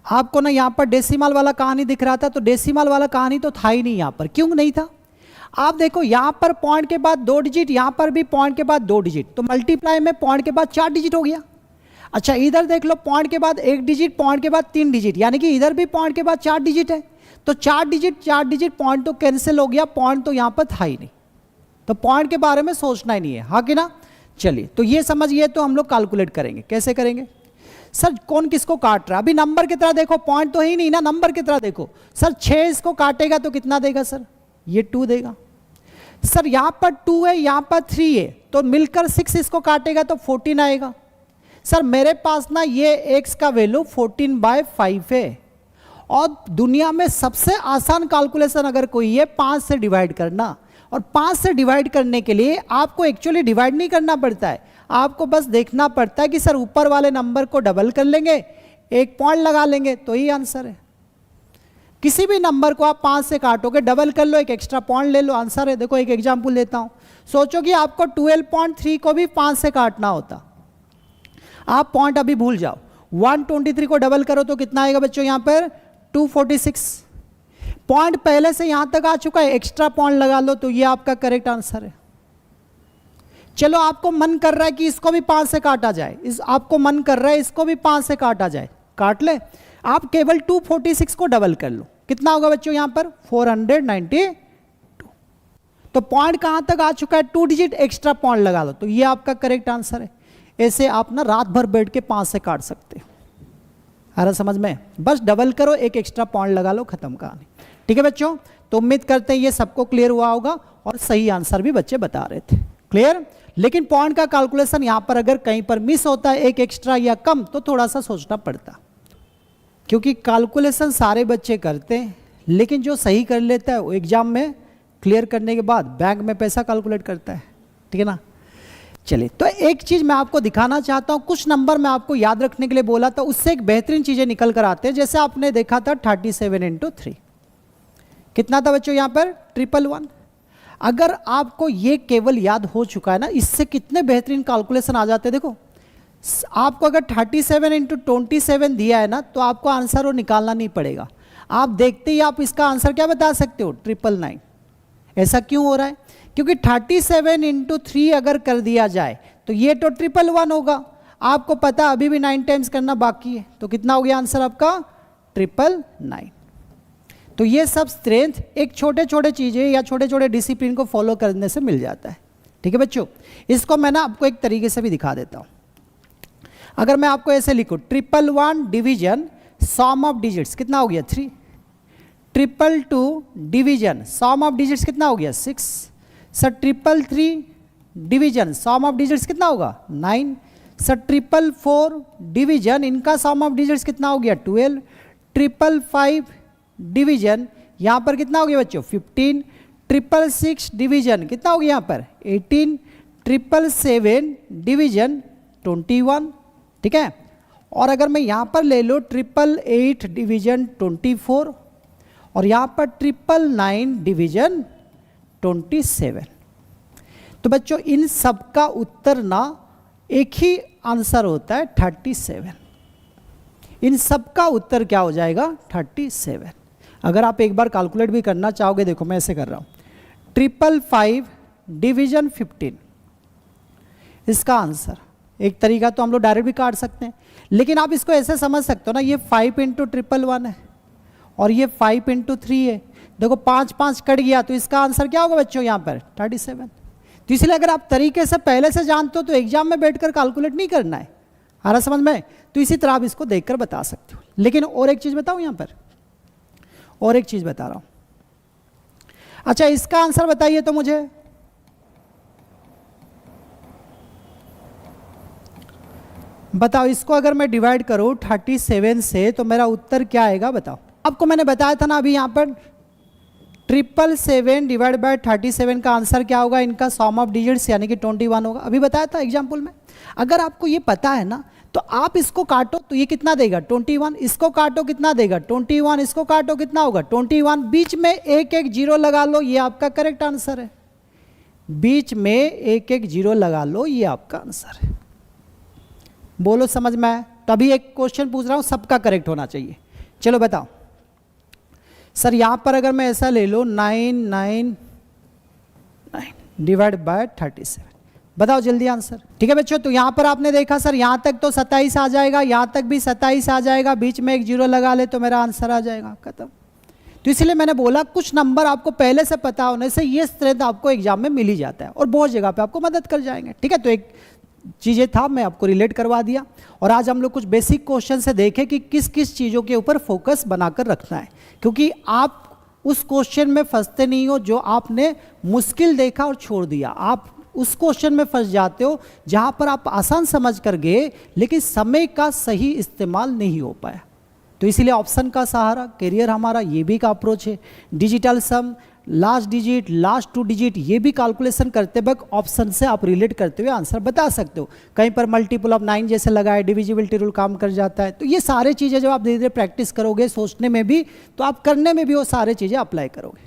आपको ना यहाँ पर डेसिमल वाला कहानी दिख रहा था, तो डेसिमल वाला कहानी तो था ही नहीं यहाँ पर। क्यों नहीं था? आप देखो यहाँ पर पॉइंट के बाद 2 डिजिट, यहाँ पर भी पॉइंट के बाद 2 डिजिट, तो मल्टीप्लाई में पॉइंट के बाद 4 डिजिट हो गया। अच्छा इधर देख लो, पॉइंट के बाद 1 डिजिट, पॉइंट के बाद 3 डिजिट, यानी कि इधर भी पॉइंट के बाद 4 डिजिट है। तो 4 डिजिट पॉइंट तो कैंसिल हो गया, पॉइंट तो यहाँ पर था ही नहीं, तो पॉइंट के बारे में सोचना ही नहीं है, हाँ कि ना। चलिए तो ये समझिए, तो हम लोग कैलकुलेट करेंगे। कैसे करेंगे? सर कौन किसको काट रहा है? अभी नंबर की तरह देखो, पॉइंट तो ही नहीं ना, नंबर की तरह देखो। सर 6 इसको काटेगा तो कितना देगा सर? ये 2 देगा। सर यहाँ पर 2 है, यहाँ पर 3 है, तो मिलकर 6 इसको काटेगा तो 14 आएगा। सर मेरे पास ना ये x का वैल्यू 14/5 है, और दुनिया में सबसे आसान कैलकुलेशन अगर कोई है 5 से डिवाइड करना, और 5 से डिवाइड करने के लिए आपको एक्चुअली डिवाइड नहीं करना पड़ता है, आपको बस देखना पड़ता है कि सर ऊपर वाले नंबर को डबल कर लेंगे, एक पॉइंट लगा लेंगे, तो ही आंसर है। किसी भी नंबर को आप 5 से काटोगे, डबल कर लो, एक एक्स्ट्रा पॉइंट ले लो, आंसर है। देखो एक एग्जांपल लेता हूं, सोचो कि आपको 12.3 को भी 5 से काटना होता, आप पॉइंट अभी भूल जाओ, 123 को डबल करो तो कितना आएगा बच्चों? यहाँ पर 246। पॉइंट पहले से यहां तक आ चुका है, एक्स्ट्रा पॉइंट लगा लो, तो ये आपका करेक्ट आंसर है। चलो आपको मन कर रहा है कि इसको भी 5 से काटा जाए, आपको मन कर रहा है इसको भी 5 से काटा जाए, काट ले। आप केवल 246 को डबल कर लो, कितना होगा बच्चों? यहां पर 492। तो पॉइंट कहां तक आ चुका है? 2 डिजिट एक्स्ट्रा पॉइंट लगा लो, तो ये आपका करेक्ट आंसर है। ऐसे आप ना रात भर बैठ के 5 से काट सकते हो, आ रहा समझ में? बस डबल करो, एक एक्स्ट्रा पॉइंट लगा लो, खत्म कहानी। ठीक है बच्चों, तो उम्मीद करते हैं ये सबको क्लियर हुआ होगा, और सही आंसर भी बच्चे बता रहे थे। क्लियर? लेकिन पॉइंट का कैलकुलेशन यहां पर अगर कहीं पर मिस होता है, एक एक्स्ट्रा या कम, तो थोड़ा सा सोचना पड़ता, क्योंकि कैलकुलेशन सारे बच्चे करते हैं, लेकिन जो सही कर लेता है वो एग्जाम में क्लियर करने के बाद बैंक में पैसा कैलकुलेट करता है। ठीक है ना? चलिए, तो एक चीज मैं आपको दिखाना चाहता हूं, कुछ नंबर मैं आपको याद रखने के लिए बोला था, उससे एक बेहतरीन चीजें निकल कर आते हैं। जैसे आपने देखा था 37 × 3, कितना था बच्चों? यहां पर 111। अगर आपको ये केवल याद हो चुका है ना, इससे कितने बेहतरीन कैलकुलेशन आ जाते हैं। देखो आपको अगर 37 × 27 दिया है ना, तो आपको आंसर वो निकालना नहीं पड़ेगा, आप देखते ही आप इसका आंसर क्या बता सकते हो? 999। ऐसा क्यों हो रहा है? क्योंकि 37 × 3 अगर कर दिया जाए तो ये तो 111 होगा, आपको पता अभी भी 9 टाइम्स करना बाकी है, तो कितना हो गया आंसर आपका? 999। तो ये सब स्ट्रेंथ एक छोटे छोटे चीजें या छोटे छोटे डिसिप्लिन को फॉलो करने से मिल जाता है। ठीक है बच्चों, इसको मैं ना आपको एक तरीके से भी दिखा देता हूं। अगर मैं आपको ऐसे लिखूं, 111 डिवीजन सम ऑफ डिजिट्स कितना हो गया? 3। 222 डिवीजन सम ऑफ डिजिट्स कितना हो गया? 6। Sir 333 division sum of digits कितना होगा? 9। सर 444 डिवीजन इनका सम ऑफ डिजिट्स कितना हो गया? 12। 555 डिवीजन यहाँ पर कितना हो गया बच्चों? 15। 666 डिवीजन कितना हो गया यहाँ पर? 18। 777 डिवीजन 21। ठीक है, और अगर मैं यहाँ पर ले लो 888 डिवीजन 24, और यहाँ पर 999 डिवीजन 27। तो बच्चों इन सब का उत्तर ना एक ही आंसर होता है 37। इन सब का उत्तर क्या हो जाएगा? 37। अगर आप एक बार कैलकुलेट भी करना चाहोगे, देखो मैं ऐसे कर रहा हूं, 555 डिवीजन 15, इसका आंसर एक तरीका तो हम लोग डायरेक्ट भी काट सकते हैं, लेकिन आप इसको ऐसे समझ सकते हो ना, ये 5 × 111 है और ये 5 × 3 है। देखो 5 5 कट गया, तो इसका आंसर क्या होगा बच्चों? यहाँ पर 37। तो इसलिए अगर आप तरीके से पहले से जानते हो तो एग्जाम में बैठकर कैलकुलेट नहीं करना है, आ रहा समझ में? तो इसी तरह आप इसको देखकर बता सकते हो। लेकिन और एक चीज बताऊं, यहाँ पर और एक चीज बता रहा हूं। अच्छा इसका आंसर बताइए तो मुझे, बताओ इसको अगर मैं डिवाइड करूं 37 से तो मेरा उत्तर क्या आएगा? बताओ। आपको मैंने बताया था ना अभी यहाँ पर 777 डिवाइड बाय 37 का आंसर क्या होगा? इनका सम ऑफ डिजिट्स यानी कि 21 होगा, अभी बताया था एग्जाम्पल में। अगर आपको ये पता है ना, तो आप इसको काटो तो ये कितना देगा? 21। इसको काटो कितना देगा? 21। इसको काटो कितना होगा? 21। बीच में एक एक जीरो लगा लो, ये आपका करेक्ट आंसर है। बीच में एक एक जीरो लगा लो, ये आपका आंसर है। बोलो समझ में आया? तभी एक क्वेश्चन पूछ रहा हूं, सबका करेक्ट होना चाहिए, चलो बताओ सर, यहां पर अगर मैं ऐसा ले लो 999 डिवाइड बाय 37, बताओ जल्दी आंसर। ठीक है बच्चों, तो यहां पर आपने देखा सर यहां तक तो 27 आ जाएगा, यहां तक भी 27 आ जाएगा, बीच में एक जीरो लगा ले तो मेरा आंसर आ जाएगा, खत्म। तो इसलिए मैंने बोला कुछ नंबर आपको पहले से पता होने से ये स्ट्रेंथ आपको एग्जाम में मिल ही जाता है और बहुत जगह पे आपको मदद कर जाएंगे। ठीक है, तो एक चीज़ें था मैं आपको रिलेट करवा दिया, और आज हम लोग कुछ बेसिक क्वेश्चन से देखें कि किस किस चीज़ों के ऊपर फोकस बनाकर रखना है, क्योंकि आप उस क्वेश्चन में फंसते नहीं हो जो आपने मुश्किल देखा और छोड़ दिया। आप उस क्वेश्चन में फंस जाते हो जहां पर आप आसान समझ कर गए लेकिन समय का सही इस्तेमाल नहीं हो पाया। तो इसीलिए ऑप्शन का सहारा, करियर हमारा ये भी का अप्रोच है। डिजिटल सम, लास्ट डिजिट, लास्ट 2 डिजिट, ये भी कैलकुलेशन करते वक्त ऑप्शन से आप रिलेट करते हुए आंसर बता सकते हो। कहीं पर मल्टीपल ऑफ 9 जैसे लगाए, डिविजिबिलिटी रूल काम कर जाता है। तो ये सारे चीज़ें जब आप धीरे धीरे प्रैक्टिस करोगे सोचने में भी, तो आप करने में भी वो सारे चीज़ें अप्लाई करोगे।